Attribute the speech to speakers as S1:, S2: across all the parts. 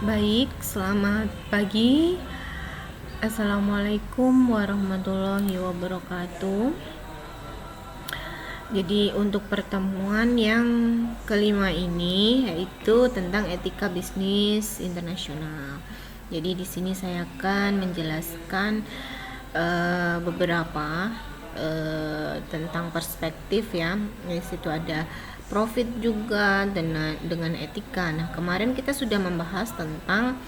S1: Baik, selamat pagi. Assalamualaikum warahmatullahi wabarakatuh. Jadi untuk pertemuan yang kelima ini yaitu tentang etika bisnis internasional. Jadi di sini saya akan menjelaskan beberapa tentang perspektif ya. Di situ ada profit juga dengan etika. Nah, kemarin kita sudah membahas tentang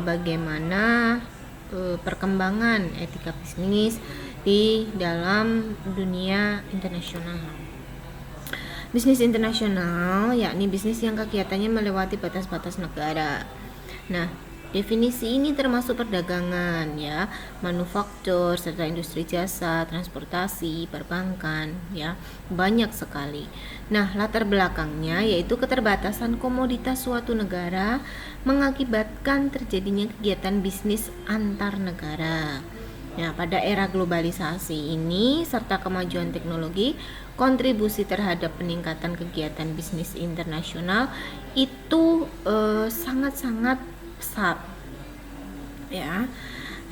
S1: bagaimana perkembangan etika bisnis di dalam dunia internasional. Bisnis internasional yakni bisnis yang kegiatannya melewati batas-batas negara. Nah, definisi ini termasuk perdagangan ya, manufaktur serta industri jasa, transportasi, perbankan ya, banyak sekali. Nah, latar belakangnya yaitu keterbatasan komoditas suatu negara mengakibatkan terjadinya kegiatan bisnis antar negara. Nah, pada era globalisasi ini serta kemajuan teknologi, kontribusi terhadap peningkatan kegiatan bisnis internasional itu sangat-sangat pesat ya,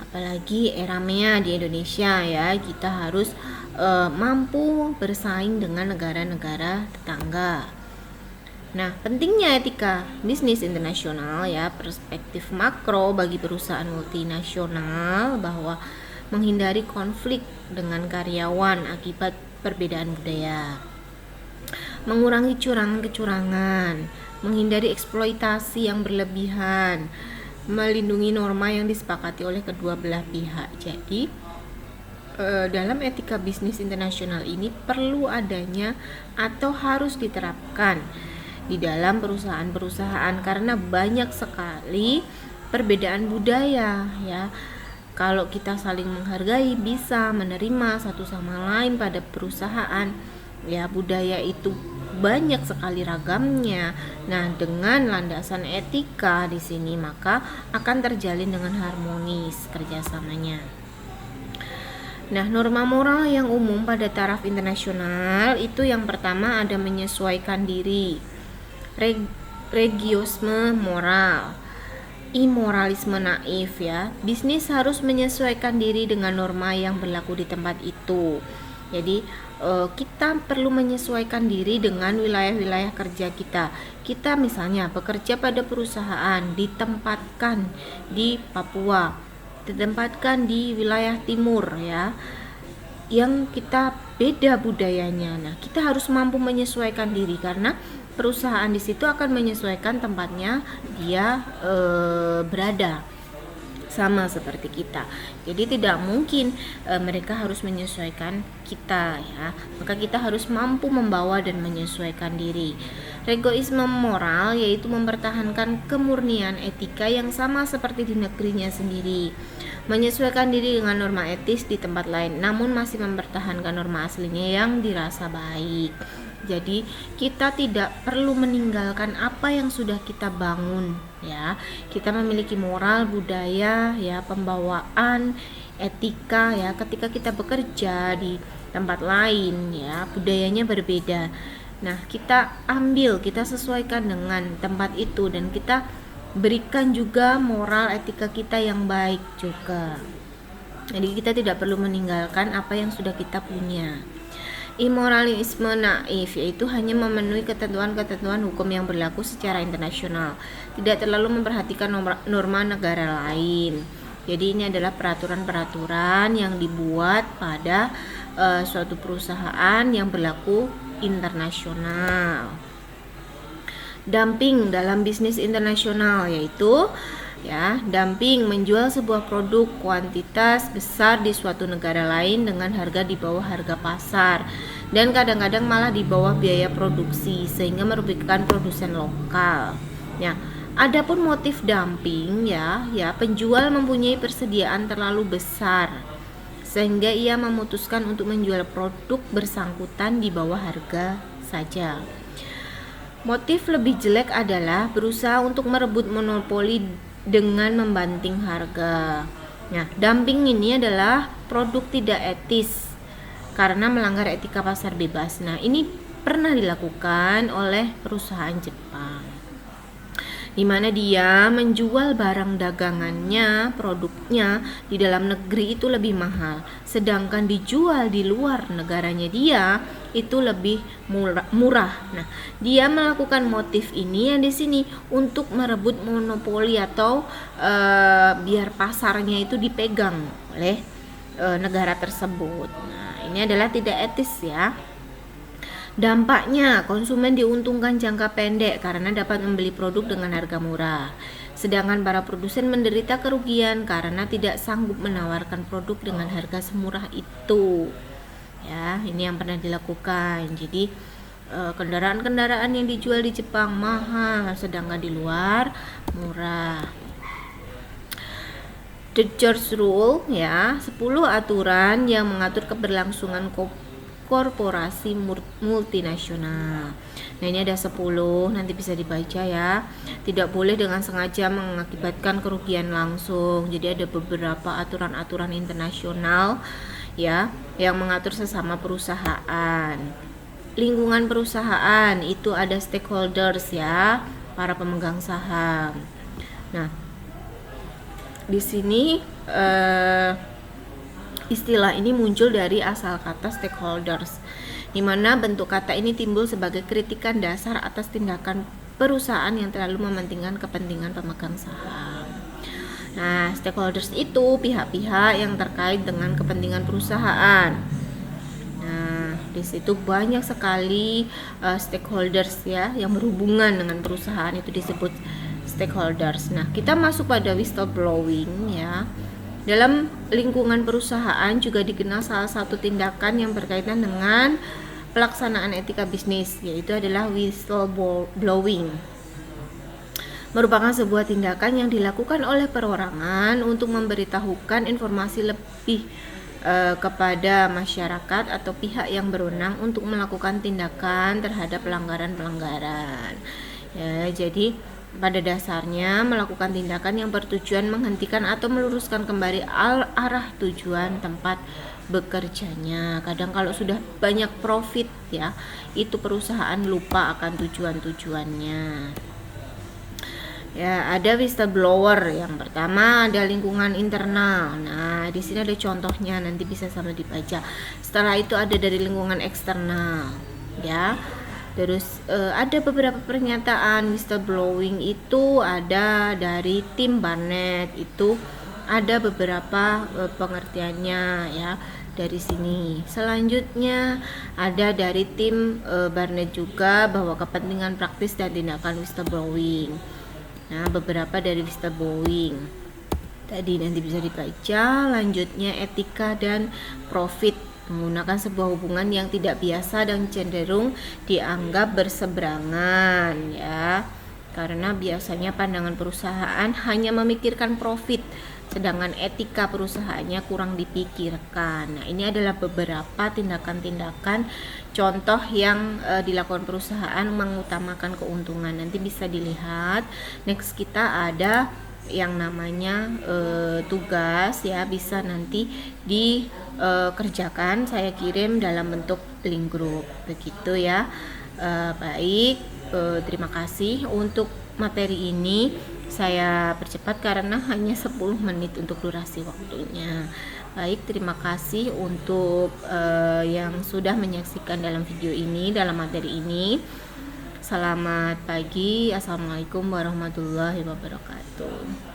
S1: apalagi eramnya di Indonesia ya, kita harus mampu bersaing dengan negara-negara tetangga. Nah, pentingnya etika bisnis internasional ya, perspektif makro bagi perusahaan multinasional bahwa menghindari konflik dengan karyawan akibat perbedaan budaya, mengurangi kecurangan, menghindari eksploitasi yang berlebihan, melindungi norma yang disepakati oleh kedua belah pihak. Jadi dalam etika bisnis internasional ini perlu adanya atau harus diterapkan di dalam perusahaan-perusahaan karena banyak sekali perbedaan budaya ya. Kalau kita saling menghargai, bisa menerima satu sama lain pada perusahaan ya, budaya itu banyak sekali ragamnya. Nah, dengan landasan etika di sini maka akan terjalin dengan harmonis kerjasamanya. Nah, norma moral yang umum pada taraf internasional itu yang pertama ada menyesuaikan diri, regiosme moral, imoralisme naif ya. Bisnis harus menyesuaikan diri dengan norma yang berlaku di tempat itu. Jadi kita perlu menyesuaikan diri dengan wilayah-wilayah kerja kita. Kita misalnya bekerja pada perusahaan ditempatkan di Papua, ditempatkan di wilayah timur ya, yang kita beda budayanya. Nah, kita harus mampu menyesuaikan diri karena perusahaan di situ akan menyesuaikan tempatnya dia berada, sama seperti kita. Jadi tidak mungkin mereka harus menyesuaikan kita ya. Maka kita harus mampu membawa dan menyesuaikan diri. Regoisme moral yaitu mempertahankan kemurnian etika yang sama seperti di negerinya sendiri. Menyesuaikan diri dengan norma etis di tempat lain namun masih mempertahankan norma aslinya yang dirasa baik. Jadi kita tidak perlu meninggalkan apa yang sudah kita bangun ya. Kita memiliki moral, budaya ya, pembawaan, etika ya. Ketika kita bekerja di tempat lain ya, budayanya berbeda. Nah, kita ambil, kita sesuaikan dengan tempat itu dan kita berikan juga moral etika kita yang baik juga. Jadi kita tidak perlu meninggalkan apa yang sudah kita punya. Imoralisme naif yaitu hanya memenuhi ketentuan-ketentuan hukum yang berlaku secara internasional, tidak terlalu memperhatikan norma negara lain. Jadi ini adalah peraturan-peraturan yang dibuat pada suatu perusahaan yang berlaku internasional. Dumping dalam bisnis internasional yaitu ya, dumping menjual sebuah produk kuantitas besar di suatu negara lain dengan harga di bawah harga pasar dan kadang-kadang malah di bawah biaya produksi sehingga merugikan produsen lokal. Ya, adapun motif dumping ya, penjual mempunyai persediaan terlalu besar sehingga ia memutuskan untuk menjual produk bersangkutan di bawah harga saja. Motif lebih jelek adalah berusaha untuk merebut monopoli dengan membanting harga. Nah, dumping ini adalah produk tidak etis karena melanggar etika pasar bebas. Nah, ini pernah dilakukan oleh perusahaan Jepang. di mana dia menjual barang dagangannya, produknya di dalam negeri itu lebih mahal, sedangkan dijual di luar negaranya dia itu lebih murah. Nah, dia melakukan motif ini yang di sini untuk merebut monopoli atau biar pasarnya itu dipegang oleh negara tersebut. Nah, ini adalah tidak etis ya. Dampaknya, konsumen diuntungkan jangka pendek karena dapat membeli produk dengan harga murah. Sedangkan para produsen menderita kerugian karena tidak sanggup menawarkan produk dengan harga semurah itu. Ya, ini yang pernah dilakukan. Jadi kendaraan-kendaraan yang dijual di Jepang mahal, sedangkan di luar murah. The George Rule ya, 10 aturan yang mengatur keberlangsungan korporasi multinasional. Nah, ini ada 10, nanti bisa dibaca ya. Tidak boleh dengan sengaja mengakibatkan kerugian langsung. Jadi ada beberapa aturan-aturan internasional ya yang mengatur sesama perusahaan. Lingkungan perusahaan itu ada stakeholders ya, para pemegang saham. Nah, di sini istilah ini muncul dari asal kata stakeholders, di mana bentuk kata ini timbul sebagai kritikan dasar atas tindakan perusahaan yang terlalu mementingkan kepentingan pemegang saham. Nah, stakeholders itu pihak-pihak yang terkait dengan kepentingan perusahaan. Nah, di situ banyak sekali stakeholders ya yang berhubungan dengan perusahaan, itu disebut stakeholders. Nah, kita masuk pada whistleblowing ya. Dalam lingkungan perusahaan juga dikenal salah satu tindakan yang berkaitan dengan pelaksanaan etika bisnis, yaitu adalah whistleblowing. Merupakan sebuah tindakan yang dilakukan oleh perorangan untuk memberitahukan informasi lebih kepada masyarakat atau pihak yang berwenang untuk melakukan tindakan terhadap pelanggaran-pelanggaran. Ya, jadi pada dasarnya melakukan tindakan yang bertujuan menghentikan atau meluruskan kembali arah tujuan tempat bekerjanya. Kadang kalau sudah banyak profit ya, itu perusahaan lupa akan tujuan-tujuannya. Ya, ada whistleblower. Yang pertama ada lingkungan internal. Nah, di sini ada contohnya, nanti bisa sambil dibaca. Setelah itu ada dari lingkungan eksternal ya. Terus ada beberapa pernyataan whistleblowing itu ada dari tim Barnett, itu ada beberapa pengertiannya ya dari sini. Selanjutnya ada dari tim Barnett juga, bahwa kepentingan praktis dan tindakan whistleblowing. Nah, beberapa dari whistleblowing tadi nanti bisa dibaca. Lanjutnya etika dan profit, menggunakan sebuah hubungan yang tidak biasa dan cenderung dianggap berseberangan ya, karena biasanya pandangan perusahaan hanya memikirkan profit, sedangkan etika perusahaannya kurang dipikirkan. Nah, ini adalah beberapa tindakan-tindakan contoh yang dilakukan perusahaan mengutamakan keuntungan. Nanti bisa dilihat. Next kita ada yang namanya tugas ya, bisa nanti dikerjakan, saya kirim dalam bentuk link grup begitu ya. Baik, terima kasih. Untuk materi ini saya percepat karena hanya 10 menit untuk durasi waktunya. Baik, terima kasih untuk yang sudah menyaksikan dalam video ini, dalam materi ini. Selamat pagi, assalamualaikum warahmatullahi wabarakatuh.